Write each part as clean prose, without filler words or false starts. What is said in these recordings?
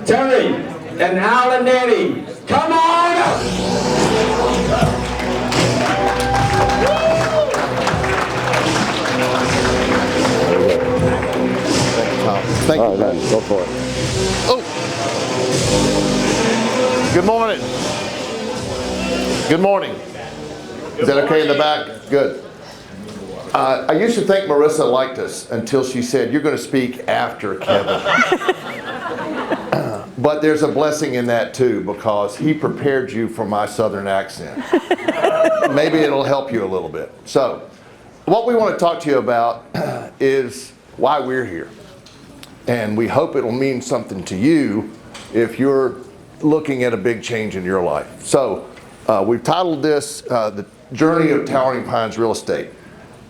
Terry and Allan Nanney. Come on up! Thank you. Go for it. Oh! Good morning. Good morning. Is that okay in the back? Good. I used to think Marissa liked us until she said, "You're going to speak after Kevin." But there's a blessing in that too, because he prepared you for my southern accent. Maybe it'll help you a little bit. So, what we want to talk to you about is why we're here. And we hope it'll mean something to you if you're looking at a big change in your life. So, we've titled this, The Journey of Towering Pines Real Estate.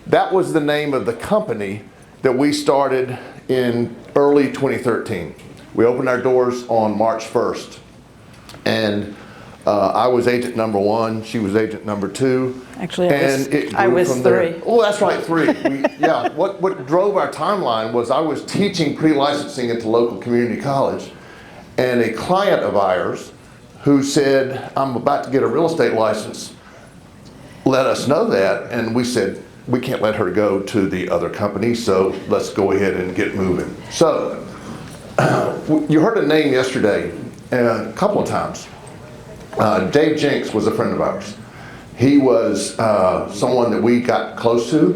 That was the name of the company that we started in early 2013. We opened our doors on March 1st. And I was agent number 1, she was agent number 2. Actually, I was 3. Oh, that's right, 3. What drove our timeline was I was teaching pre-licensing at the local community college, and a client of ours who said, "I'm about to get a real estate license," let us know that, and we said, we can't let her go to the other company, so let's go ahead and get moving. So, you heard a name yesterday a couple of times. Dave Jenks was a friend of ours. He was someone that we got close to.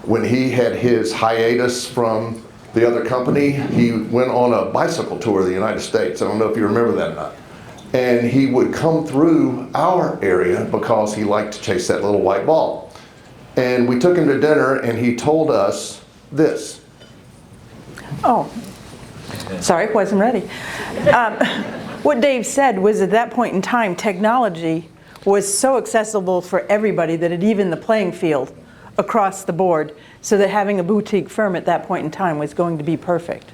When he had his hiatus from the other company, he went on a bicycle tour of the United States. I don't know if you remember that or not. And he would come through our area because he liked to chase that little white ball. And we took him to dinner and he told us this. Oh, sorry, wasn't ready. What Dave said was at that point in time, technology was so accessible for everybody that it evened the playing field across the board, so that having a boutique firm at that point in time was going to be perfect.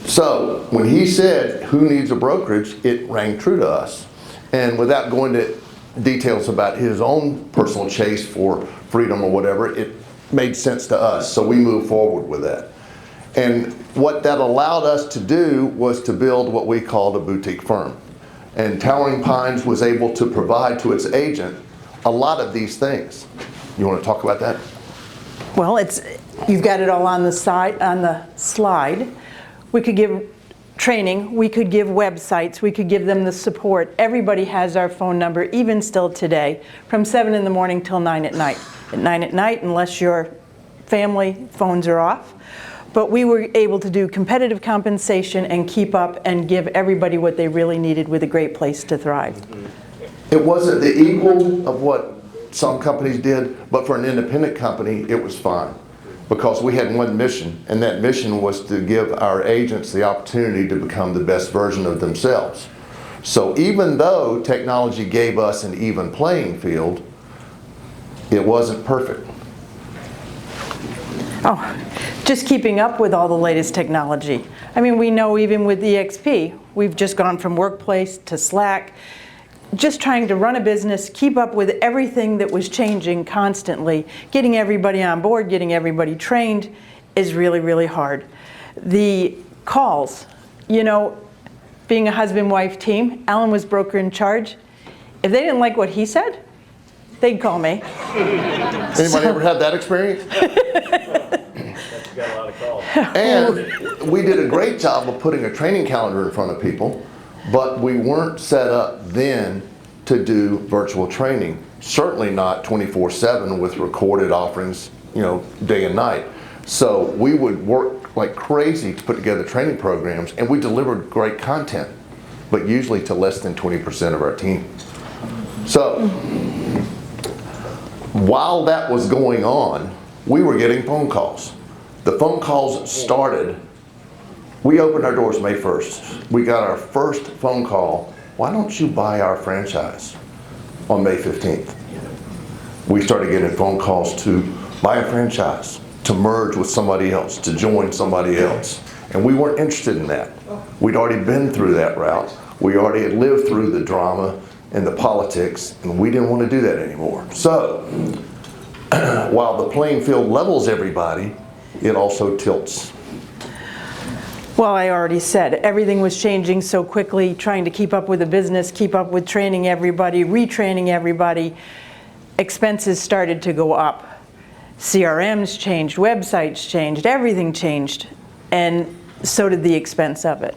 So when he said, "Who needs a brokerage?" it rang true to us. And without going to details about his own personal chase for freedom or whatever, it made sense to us, so we moved forward with that. And what that allowed us to do was to build what we called a boutique firm. And Towering Pines was able to provide to its agent a lot of these things. You want to talk about that? Well, you've got it all on the slide. We could give training, we could give websites, we could give them the support. Everybody has our phone number, even still today, from 7 in the morning till 9 at night. At 9 at night, unless your family phones are off. But we were able to do competitive compensation and keep up and give everybody what they really needed with a great place to thrive. It wasn't the equal of what some companies did, but for an independent company, it was fine. Because we had one mission, and that mission was to give our agents the opportunity to become the best version of themselves. So even though technology gave us an even playing field, it wasn't perfect. Oh, just keeping up with all the latest technology. I mean, we know even with EXP, we've just gone from Workplace to Slack, just trying to run a business, keep up with everything that was changing constantly. Getting everybody on board, getting everybody trained is really, really hard. The calls, you know, being a husband-wife team, Allan was broker in charge. If they didn't like what he said, they'd call me. Anybody ever had that experience? Got a lot of calls. And we did a great job of putting a training calendar in front of people, but we weren't set up then to do virtual training. Certainly not 24/7 with recorded offerings, you know, day and night. So we would work like crazy to put together training programs, and we delivered great content, but usually to less than 20% of our team. So while that was going on, we were getting phone calls. The phone calls started, we opened our doors May 1st. We got our first phone call, "Why don't you buy our franchise?" on May 15th. We started getting phone calls to buy a franchise, to merge with somebody else, to join somebody else. And we weren't interested in that. We'd already been through that route. We already had lived through the drama and the politics, and we didn't want to do that anymore. So, while the playing field levels everybody, it also tilts. Well, I already said, everything was changing so quickly, trying to keep up with the business, keep up with training everybody, retraining everybody. Expenses started to go up. CRMs changed, websites changed, everything changed, and so did the expense of it.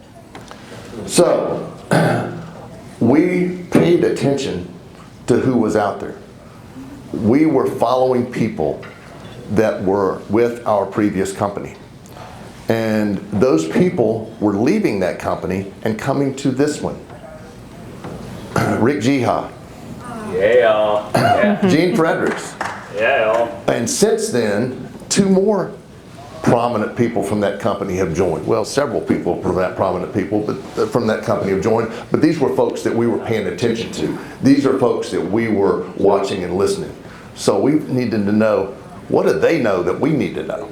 So, we paid attention to who was out there. We were following people that were with our previous company. And those people were leaving that company and coming to this one. Rick Jiha, Yeah. Gene Fredericks. Yeah. And since then, 2 more prominent people from that company have joined. Well, several people from that prominent people but from that company have joined, but these were folks that we were paying attention to. These are folks that we were watching and listening. So we needed to know, what do they know that we need to know?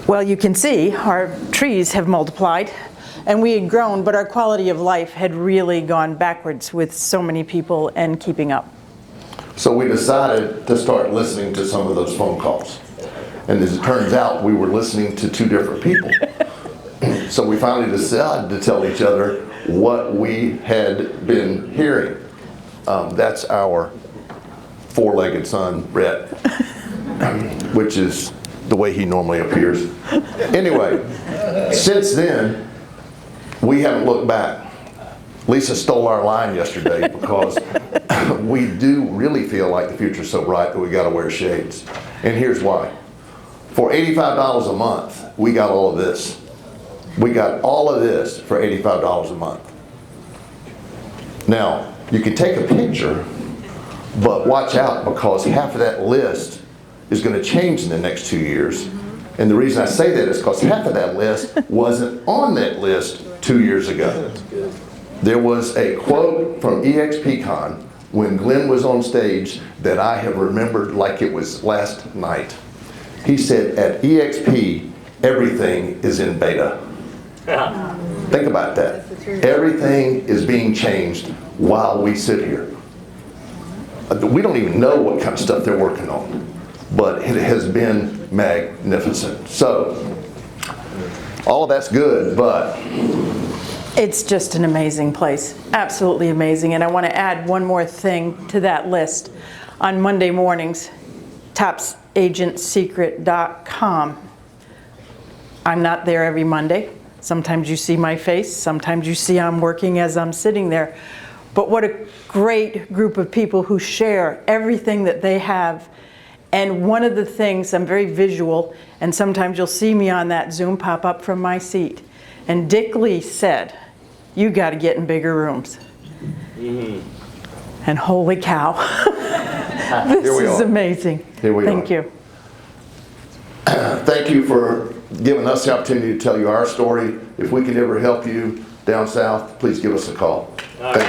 Well, you can see our trees have multiplied and we had grown, but our quality of life had really gone backwards with so many people and keeping up. So we decided to start listening to some of those phone calls. And as it turns out, we were listening to 2 different people. So we finally decided to tell each other what we had been hearing. That's our 4-legged son, Brett, which is the way he normally appears. Anyway, since then, we haven't looked back. Lisa stole our line yesterday because we do really feel like the future's so bright that we got to wear shades. And here's why. For $85 a month, we got all of this. We got all of this for $85 a month. Now, you can take a picture, but watch out because half of that list is going to change in the next 2 years. And the reason I say that is because half of that list wasn't on that list 2 years ago. There was a quote from EXPCon when Glenn was on stage that I have remembered like it was last night. He said, at EXP, everything is in beta. Think about that. Everything is being changed while we sit here. We don't even know what kind of stuff they're working on, but it has been magnificent. So, all of that's good, but It's just an amazing place, absolutely amazing. And I want to add one more thing to that list. On Monday mornings, topsagentsecret.com. I'm not there every Monday. Sometimes you see my face, sometimes you see I'm working as I'm sitting there. But what a great group of people who share everything that they have. And one of the things, I'm very visual, and sometimes you'll see me on that Zoom pop up from my seat. And Dick Lee said, you got to get in bigger rooms. And holy cow, this is amazing. Here we Thank are. you. Thank you for giving us the opportunity to tell you our story. If we can ever help you down south, please give us a call. Thank you.